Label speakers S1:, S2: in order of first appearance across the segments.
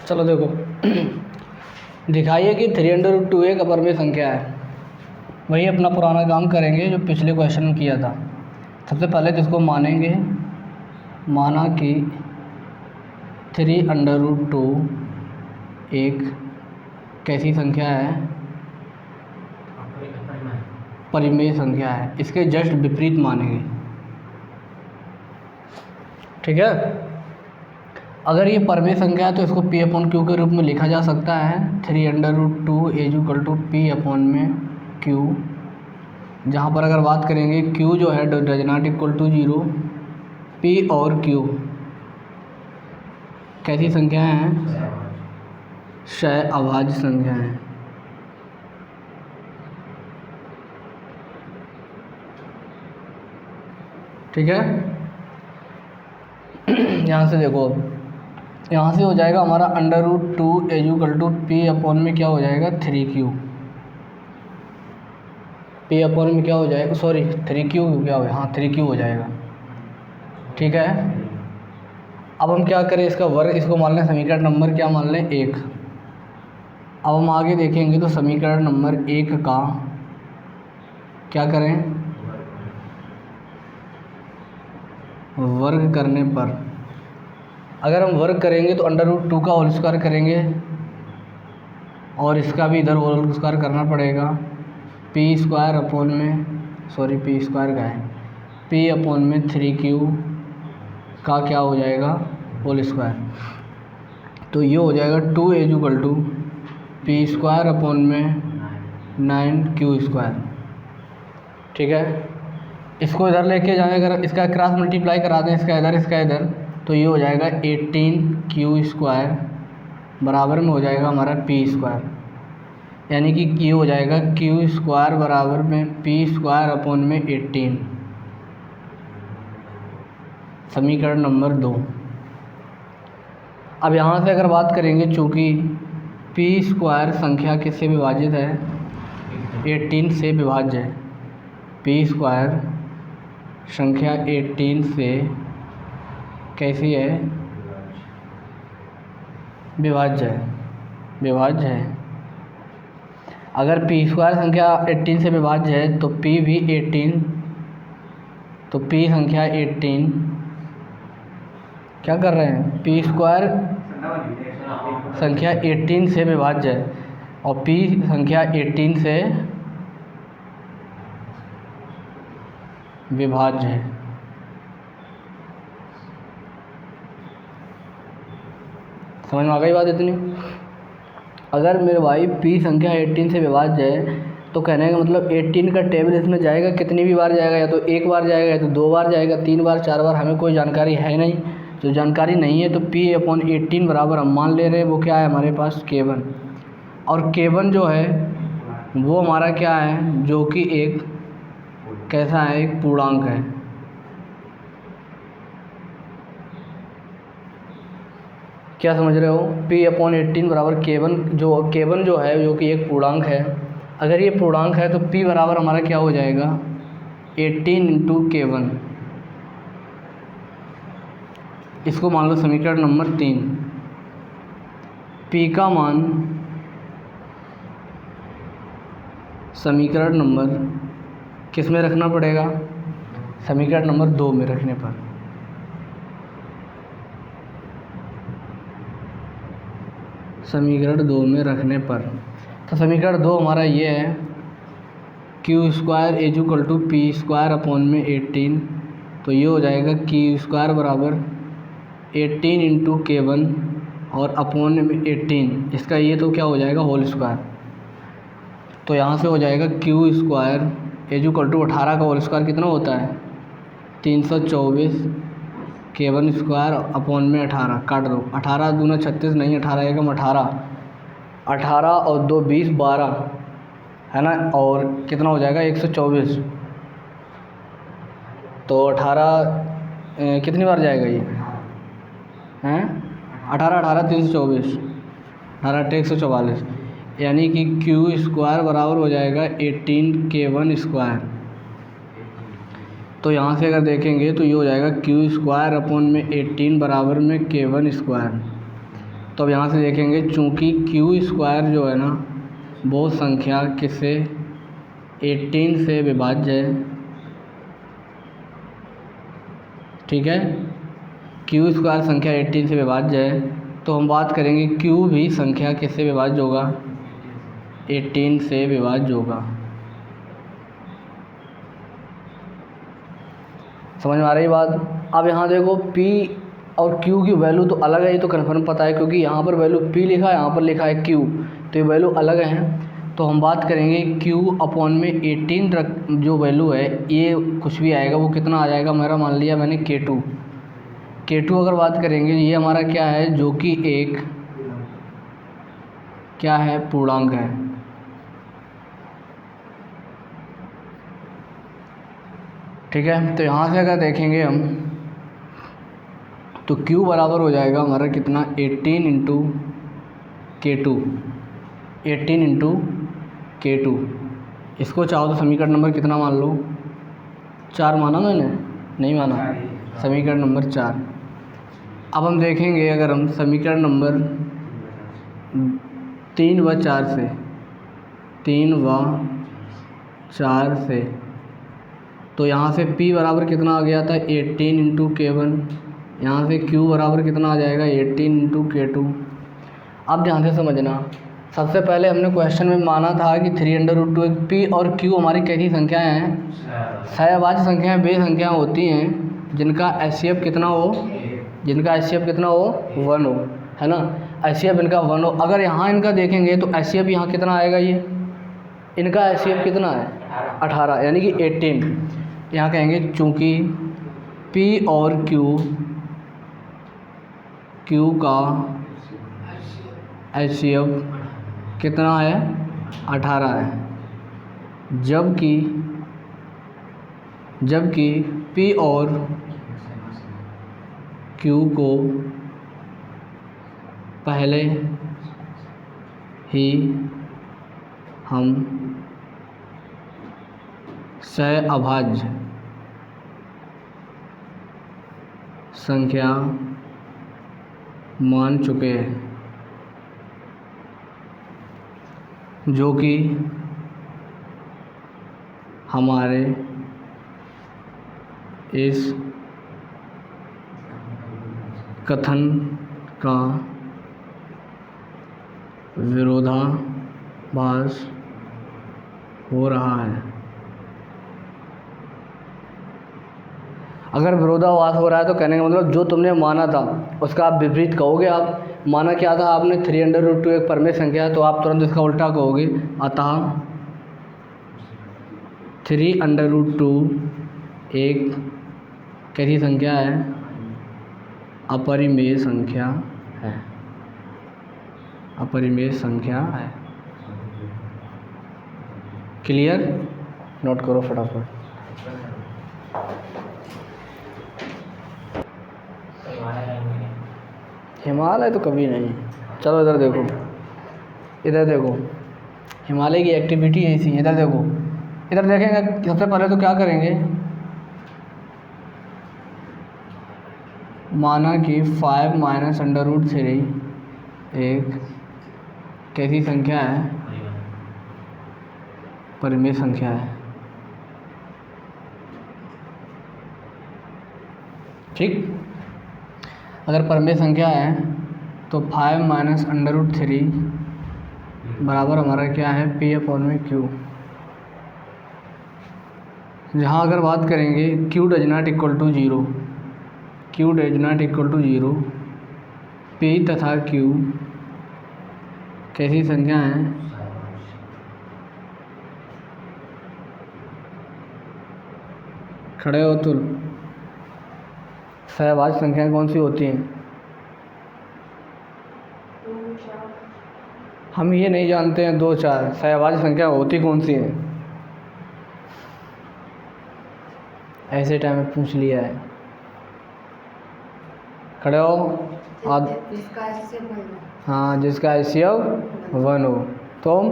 S1: चलो देखो दिखाइए कि 3√2 एक अपरिमेय संख्या है। वही अपना पुराना काम करेंगे जो पिछले क्वेश्चन में किया था। सबसे पहले तो इसको मानेंगे, माना कि 3√2 एक कैसी संख्या है, परिमेय संख्या है। इसके जस्ट विपरीत मानेंगे, ठीक है। अगर ये परिमेय संख्या है तो इसको P/Q के रूप में लिखा जा सकता है। 3√2 = P/Q, जहाँ पर अगर बात करेंगे Q जो है does not equal to 0, P और Q कैसी संख्याएं हैं? क्षय अभाज्य संख्या है, ठीक है। यहाँ से देखो, यहाँ से हो जाएगा हमारा √2 = P/में क्या हो जाएगा 3Q। P/में क्या हो जाएगा, सॉरी 3Q क्या हो, हाँ 3Q हो जाएगा, ठीक है। अब हम क्या करें, इसका वर्ग, इसको मान लें समीकरण नंबर क्या मान लें 1। अब हम आगे देखेंगे तो समीकरण नंबर 1 का क्या करें, वर्ग करने पर, अगर हम वर्ग करेंगे तो √2 का होल स्क्वायर करेंगे और इसका भी इधर होल स्क्वायर करना पड़ेगा। P² में, सॉरी P² का है, P/में 3Q का क्या हो जाएगा होल स्क्वायर। तो ये हो जाएगा 2 = P² में 9Q², ठीक है। इसको इधर लेके जाएं, अगर इसका क्रॉस मल्टीप्लाई करा दें, इसका इधर, तो ये हो जाएगा 18Q² बराबर में हो जाएगा हमारा P², यानी कि ये हो जाएगा Q² बराबर में P² में 18, समीकरण नंबर 2। अब यहाँ से अगर बात करेंगे, चूँकि P² संख्या किससे विभाजित है, 18 से विभाज्य है। P² संख्या 18 से कैसी है, विभाज्य है। अगर P² संख्या 18 से विभाज्य है तो P भी 18, तो P संख्या 18 क्या कर रहे हैं, P² संख्या 18 से विभाज्य है और P संख्या 18 से विभाज्य है। समझ में आ गई बात इतनी। अगर मेरे भाई P संख्या 18 से विभाज्य है तो कहने का मतलब 18 का टेबल इसमें जाएगा, कितनी भी बार जाएगा, या तो एक बार जाएगा, या तो 2 बार जाएगा, 3 बार, 4 बार, हमें कोई जानकारी है नहीं। तो जानकारी नहीं है तो P/18 बराबर हम मान ले रहे हैं वो क्या है हमारे पास K1, और K1 जो है वो हमारा क्या है, जो कि एक कैसा है, एक पूर्णांक है। क्या समझ रहे हो, P/18 बराबर K1 जो है जो कि एक पूर्णांक है। अगर ये पूर्णांक है तो P बराबर हमारा क्या हो जाएगा 18 × K1। इसको मान लो समीकरण नंबर 3। P का मान समीकरण नंबर किस में रखना पड़ेगा, समीकरण नंबर 2 में रखने पर। समीकरण 2 में रखने पर तो समीकरण 2 हमारा ये है, Q² = P² में 18, तो ये हो जाएगा Q² बराबर 18 × K1 और अपॉन में 18, इसका ये तो क्या हो जाएगा होल स्क्वायर। तो यहाँ से हो जाएगा Q² = 18 का होल स्क्वायर कितना होता है 324, K1² अपॉन में 18, काट दो, 18 दूना 36 नहीं, 18 एकम 18, 18 और 2 20, 12 है ना, और कितना हो जाएगा 124। तो 18 कितनी बार जाएगा ये हैं, 18 324, 18 144, यानी कि Q² बराबर हो जाएगा 18 K1²। तो यहाँ से अगर देखेंगे तो ये हो जाएगा Q² अपॉन में 18 बराबर में K1²। तो अब यहाँ से देखेंगे चूँकि क्यू स्क्वायर जो है ना वो संख्या किससे 18 से विभाज्य है, ठीक है, क्यू स्क्वायर संख्या 18 से विभाज्य है, तो हम बात करेंगे क्यू भी संख्या किससे विभाज्य होगा, 18 से विभाज्य होगा। समझ में आ रही बात। अब यहाँ देखो P और Q की वैल्यू तो अलग है, ये तो कन्फर्म पता है क्योंकि यहाँ पर वैल्यू P लिखा है, यहाँ पर लिखा है Q, तो ये वैल्यू अलग है। तो हम बात करेंगे Q अपॉन में 18 रख जो वैल्यू है, ये कुछ भी आएगा वो कितना आ जाएगा, मेरा मान लिया मैंने K2 अगर बात करेंगे ये हमारा क्या है, जो कि एक क्या है, पूर्णांक है। ठीक है, तो यहाँ से अगर देखेंगे हम तो Q बराबर हो जाएगा हमारा कितना, 18 इंटू K2, 18 इंटू K2। इसको चाहो तो समीकरण नंबर कितना मान लो, 4 माना मैंने, नहीं माना, समीकरण नंबर 4। अब हम देखेंगे अगर हम समीकरण नंबर 3 व 4 से तो यहाँ से P बराबर कितना आ गया था, 18 इंटू K1, यहाँ से Q बराबर कितना आ जाएगा, 18 इंटू K2। अब ध्यान से समझना, सबसे पहले हमने क्वेश्चन में माना था कि 3√2 P और Q हमारी कैसी संख्याएं हैं, सहअभाज्य संख्याएं, वे संख्याएं होती हैं जिनका HCF कितना हो, 1 हो, है ना, HCF इनका 1 हो। अगर यहाँ इनका देखेंगे तो HCF यहाँ कितना आएगा, ये इनका HCF कितना है, 18, यानी कि 18। यहाँ कहेंगे चूँकि P और Q का HCF कितना है, 18 है, जबकि P और Q को पहले ही हम सहअभाज्य संख्या मान चुके हैं, जो कि हमारे इस कथन का विरोधाभास हो रहा है। अगर विरोधाभास हो रहा है तो कहने का मतलब जो तुमने माना था उसका आप विपरीत कहोगे। आप माना क्या था आपने, 3√2 एक परमेय संख्या है, तो आप तुरंत इसका उल्टा कहोगे, अतः 3√2 एक कैसी संख्या है, अपरिमेय संख्या है, अपरिमेय संख्या है। क्लियर, नोट करो फटाफट। हिमालय तो कभी नहीं। चलो इधर देखो, हिमालय की एक्टिविटी ऐसी, इधर देखो, इधर देखेंगे। सबसे पहले तो क्या करेंगे, माना कि 5 माइनस √3 एक कैसी संख्या है, परिमेय संख्या है, ठीक। अगर परमेय संख्या है तो 5 माइनस √3 बराबर हमारा क्या है, P अपॉन में Q। जहाँ अगर बात करेंगे Q does not equal to 0, Q does not equal to 0, P तथा Q कैसी संख्या हैं, खड़े हो तुम, सहअभाज्य संख्याएं कौन सी होती हैं, हम ये नहीं जानते हैं 2, 4 सहअभाज्य संख्या होती कौन सी हैं, ऐसे टाइम में पूछ लिया है। खड़े हो, हाँ, जिसका HCF 1 हो। तुम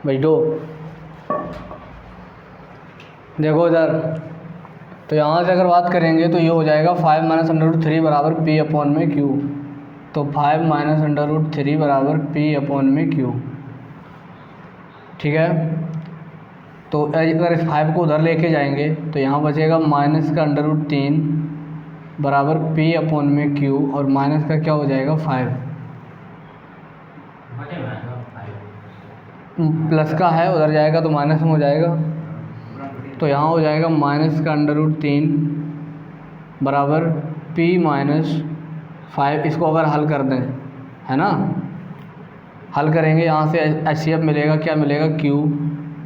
S1: बैठो, देखो इधर तो यहाँ से अगर बात करेंगे तो ये हो जाएगा 5 माइनस अंडर रूट 3 बराबर पी अपॉन में क्यू। तो 5 माइनस अंडर रूट 3 बराबर पी अपॉन में क्यू। ठीक है, तो अगर इस 5 को उधर लेके जाएंगे तो यहाँ बचेगा माइनस का अंडर रूट 3 बराबर पी अपॉन में क्यू, और माइनस का क्या हो जाएगा 5, प्लस का है उधर जाएगा तो माइनस में हो जाएगा। तो यहाँ हो जाएगा माइनस का अंडर रूट 3 बराबर पी माइनस 5। इसको अगर हल कर दें, है ना, हल करेंगे यहाँ से HCF मिलेगा, क्या मिलेगा Q।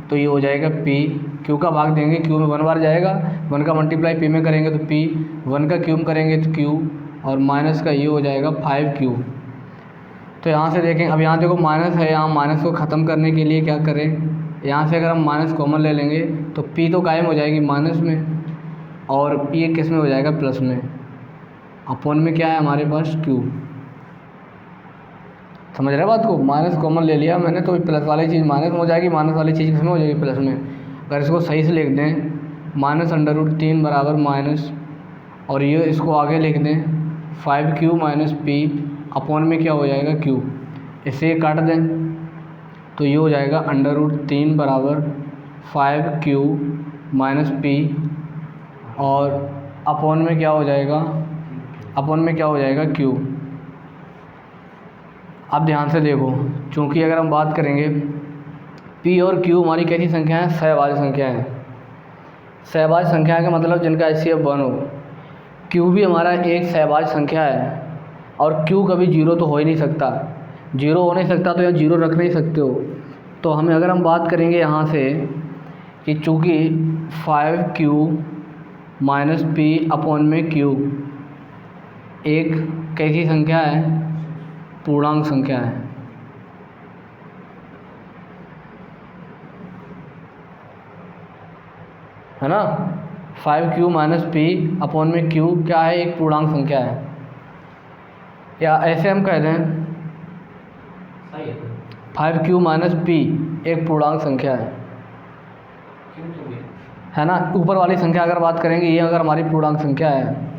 S1: तो ये हो जाएगा P, Q का भाग देंगे Q में 1 बार जाएगा, 1 का मल्टीप्लाई P में करेंगे तो P, 1 का क्यूब करेंगे तो Q, और माइनस का ये हो जाएगा 5Q। तो यहाँ से देखें, अब यहाँ देखो माइनस है, यहाँ माइनस को ख़त्म करने के लिए क्या करें, यहाँ से अगर हम माइनस कॉमन ले लेंगे तो P तो कायम हो जाएगी माइनस में, और ये किस में हो जाएगा प्लस में, अपॉन में क्या है हमारे पास Q। समझ रहे बात को, माइनस कॉमन ले लिया मैंने तो प्लस वाली चीज़ माइनस में हो जाएगी, माइनस वाली चीज़ किस में हो जाएगी प्लस में। अगर इसको सही से लिख दें, माइनस अंडर रूट 3 बराबर माइनस, और ये इसको आगे लिख दें 5Q माइनस P अपॉन में क्या हो जाएगा Q। इसे काट दें तो ये हो जाएगा अंडर रूट 3 बराबर 5Q माइनस P, और अपॉन में क्या हो जाएगा, अपॉन में क्या हो जाएगा Q। अब ध्यान से देखो, चूँकि अगर हम बात करेंगे P और Q हमारी कैसी संख्या है, सहभाज्य संख्या है। सहभाज्य संख्या का मतलब जिनका HCF 1 हो। Q भी हमारा एक सहभाज्य संख्या है, और Q कभी जीरो तो हो ही नहीं सकता, जीरो हो नहीं सकता, तो यहाँ जीरो रख नहीं सकते हो। तो हमें अगर हम बात करेंगे यहाँ से कि चूँकि 5Q माइनस P अपॉन में Q एक कैसी संख्या है, पूर्णांक संख्या है ना। 5Q माइनस P अपॉन में Q क्या है, एक पूर्णांक संख्या है, या ऐसे हम कह दें 5Q माइनस P एक पूर्णांक संख्या है ना। ऊपर वाली संख्या अगर बात करेंगे, ये अगर हमारी पूर्णांक संख्या है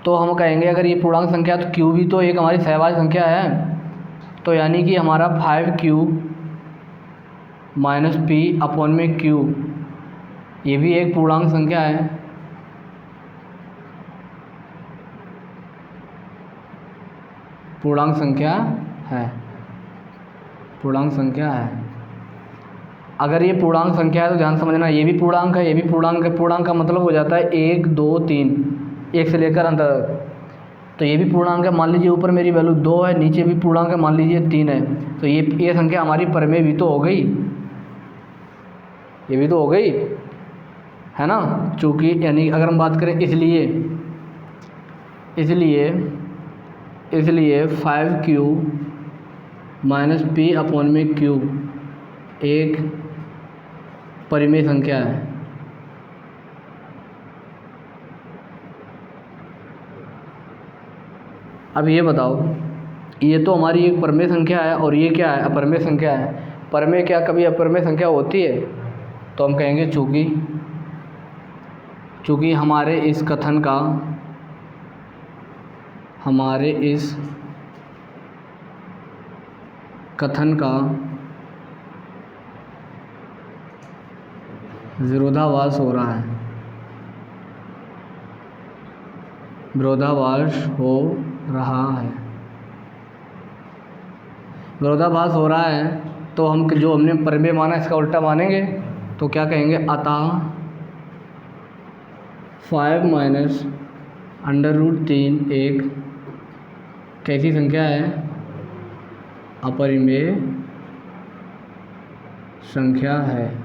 S1: तो हम कहेंगे अगर ये पूर्णांक संख्या है तो Q भी तो एक हमारी सहभाज्य संख्या है। तो यानी कि हमारा 5Q माइनस P अपॉन में Q ये भी एक पूर्णांक संख्या है। पूर्णांक संख्या है, पूर्णांक संख्या है। अगर ये पूर्णांक संख्या है तो ध्यान समझना, ये भी पूर्णांक है, ये भी पूर्णांक है। पूर्णांक का मतलब हो जाता है 1 2 3, 1 से लेकर अंत तक। तो ये भी पूर्णांक है, मान लीजिए ऊपर मेरी वैल्यू 2 है, नीचे भी पूर्णांक है, मान लीजिए 3 है। तो ये संख्या हमारी परमेय भी तो हो गई, ये भी तो हो गई, है ना। चूँकि यानी अगर हम बात करें इसलिए 5Q माइनस P अपॉन में Q एक परिमेय संख्या है। अब ये बताओ, ये तो हमारी एक परमेय संख्या है और ये क्या है, अपरमेय संख्या है। परमेय क्या कभी अपरमेय संख्या होती है? तो हम कहेंगे चूँकि हमारे इस कथन का विरोधाभास हो रहा है, विरोधाभास हो रहा है तो हम जो हमने परमेय माना इसका उल्टा मानेंगे। तो क्या कहेंगे, अतः 5 माइनस अंडर रूट 3 एक कैसी संख्या है, अपरिमेय संख्या है।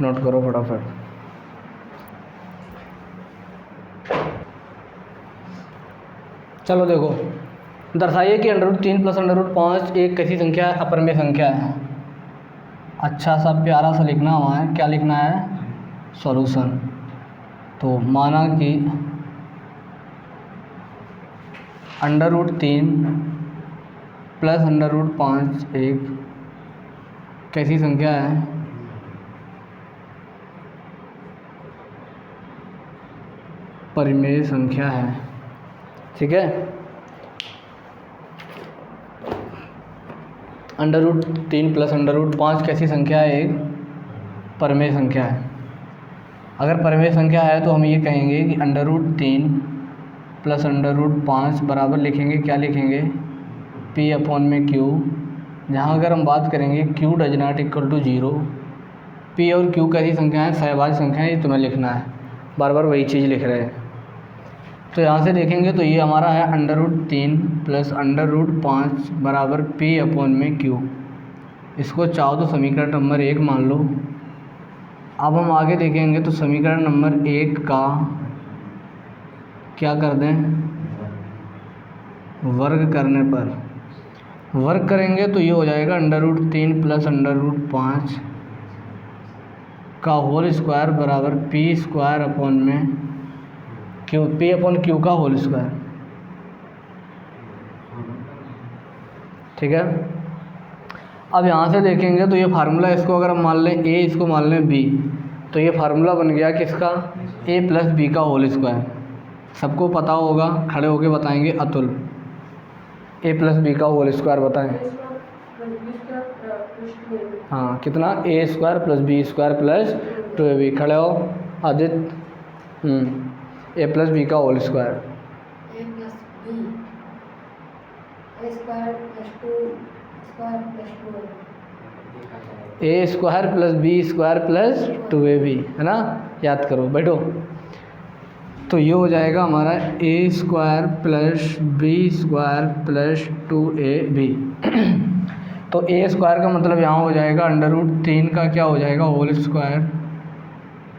S1: नोट करो फटाफट। चलो देखो, दर्शाइए कि under root 3 plus under root 5 एक कैसी संख्या है, अपरिमेय संख्या है। अच्छा सा प्यारा सा लिखना हुआ है, क्या लिखना है, सॉल्यूशन। तो माना कि under root 3 plus under root 5 एक कैसी संख्या है, परिमेय संख्या है। ठीक है, √3 प्लस √5 कैसी संख्या है? एक परिमेय संख्या है। अगर परिमेय संख्या है तो हम ये कहेंगे कि √3 प्लस √5 बराबर लिखेंगे, क्या लिखेंगे? P/Q। जहाँ अगर हम बात करेंगे Q does not equal to 0, P और Q कैसी संख्या है? सहभाज्य संख्या है। ये तुम्हें लिखना है, बार बार वही चीज़ लिख रहे हैं। तो यहाँ से देखेंगे तो ये हमारा है √3 प्लस √5 बराबर P/Q। इसको चाहो तो समीकरण नंबर 1 मान लो। अब हम आगे देखेंगे तो समीकरण नंबर 1 का क्या कर दें? वर्ग करने पर, वर्ग करेंगे तो ये हो जाएगा √3 प्लस √5 का होल स्क्वायर बराबर P/Q का होल स्क्वायर। ठीक है, अब यहाँ से देखेंगे तो ये फार्मूला, इसको अगर हम मान लें a, इसको मान लें b, तो ये फार्मूला बन गया किसका? a प्लस बी का होल स्क्वायर। सबको पता होगा, खड़े होके बताएंगे अतुल। a प्लस बी का होल स्क्वायर बताएं। हाँ, कितना? a² plus b² plus 2ab। खड़े हो आदित्य। a प्लस बी का whole square. a² plus b² plus 2ab, है ना? याद करो, बैठो। तो ये हो जाएगा हमारा a² plus b² plus 2ab। तो a² का मतलब यहाँ हो जाएगा √3 का क्या हो जाएगा? होल स्क्वायर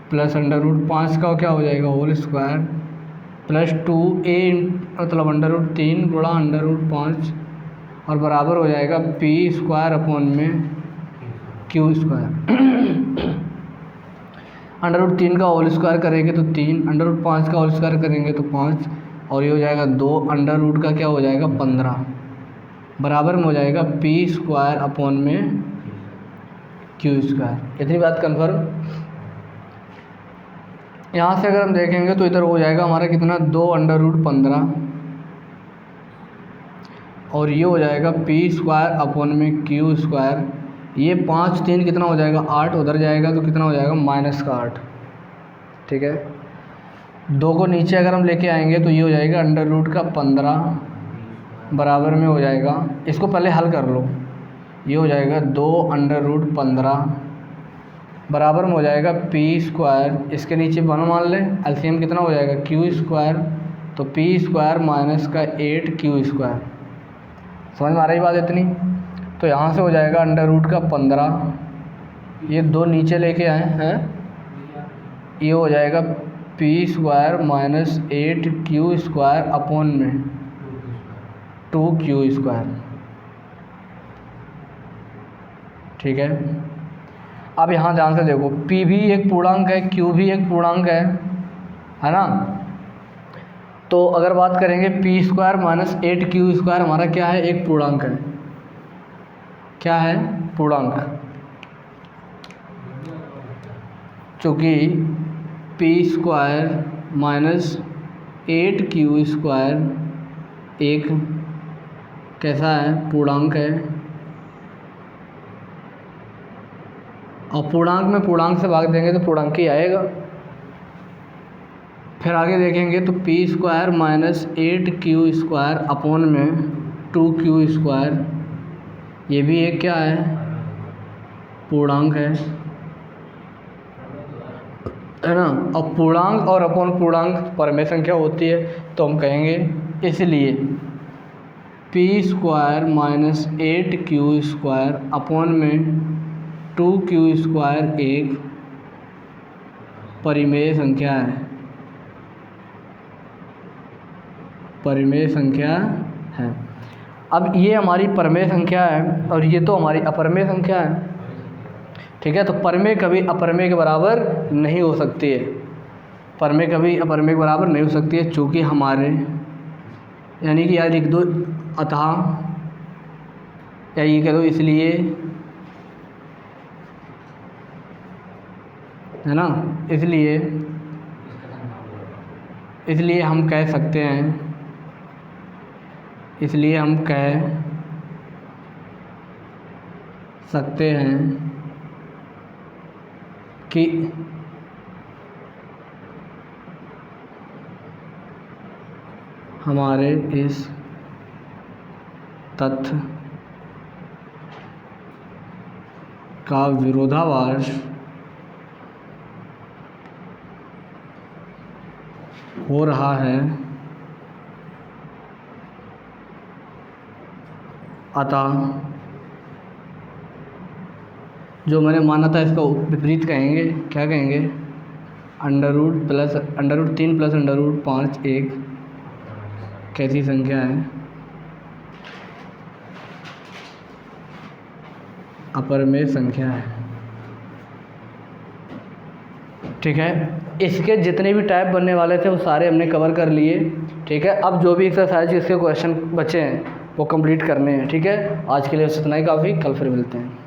S1: प्लस √5 का क्या हो जाएगा? होल स्क्वायर प्लस 2a मतलब √3 गुणा √5 और बराबर हो जाएगा P² Q²। √3 का होल स्क्वायर करेंगे तो 3, √5 का होल स्क्वायर करेंगे तो 5, और ये हो जाएगा 2, √ का क्या हो जाएगा? 15 बराबर में हो जाएगा P² Q²। इतनी बात कन्फर्म। यहाँ से अगर हम देखेंगे तो इधर हो जाएगा हमारा कितना? 2 √15 और ये हो जाएगा P² ये 5 3 कितना हो जाएगा? 8। उधर जाएगा तो कितना हो जाएगा? -8। ठीक है, 2 को नीचे अगर हम लेके आएंगे तो ये हो जाएगा √15 बराबर में हो जाएगा, इसको पहले हल कर लो। ये हो जाएगा 2 √15 बराबर में हो जाएगा P², इसके नीचे 1 मान लें, एलसीएम कितना हो जाएगा? Q²। तो P² माइनस का 8Q²। समझ में आ रही बात इतनी? तो यहाँ से हो जाएगा √15, ये 2 नीचे लेके आए हैं, ये हो जाएगा P² माइनस 8Q² अपॉन में 2Q²। ठीक है, अब यहाँ ध्यान से देखो, P भी एक पूर्णांक है, Q भी एक पूर्णांक है ना? तो अगर बात करेंगे P² माइनस 8Q² हमारा क्या है? एक पूर्णांक है। क्या है? पूर्णांक। चूँकि P² माइनस 8Q² एक कैसा है? पूर्णांक है। और पूर्णांक में पूर्णांक से भाग देंगे तो पूर्णांक ही आएगा। फिर आगे देखेंगे तो P² माइनस 8Q² अपॉन में 2Q², ये भी एक क्या है? पूर्णांक है ना? अब पूर्णांक और अपॉन पूर्णांक परमेय संख्या होती है, तो हम कहेंगे इसलिए P² माइनस 8Q² अपॉन में 2Q² एक परिमेय संख्या है। परिमेय संख्या है। अब ये हमारी परिमेय संख्या है और ये तो हमारी अपरिमेय संख्या है। ठीक है, तो परिमेय कभी अपरिमेय के बराबर नहीं हो सकती है। परिमेय कभी अपरिमेय के बराबर नहीं हो सकती है, चूँकि हमारे, यानी कि यार लिख दो अतः, या ये कह दो इसलिए, है ना? इसलिए इसलिए हम कह सकते हैं कि हमारे इस तथ्य का विरोधाभास हो रहा है, अतः जो मैंने माना था इसका विपरीत कहेंगे। क्या कहेंगे? √3 + √5 एक कैसी संख्या है? अपरिमेय संख्या है। ठीक है, इसके जितने भी टाइप बनने वाले थे वो सारे हमने कवर कर लिए। ठीक है, अब जो भी एक्सरसाइज इसके क्वेश्चन बचे हैं वो कंप्लीट करने हैं। ठीक है, आज के लिए इतना ही काफ़ी, कल फिर मिलते हैं।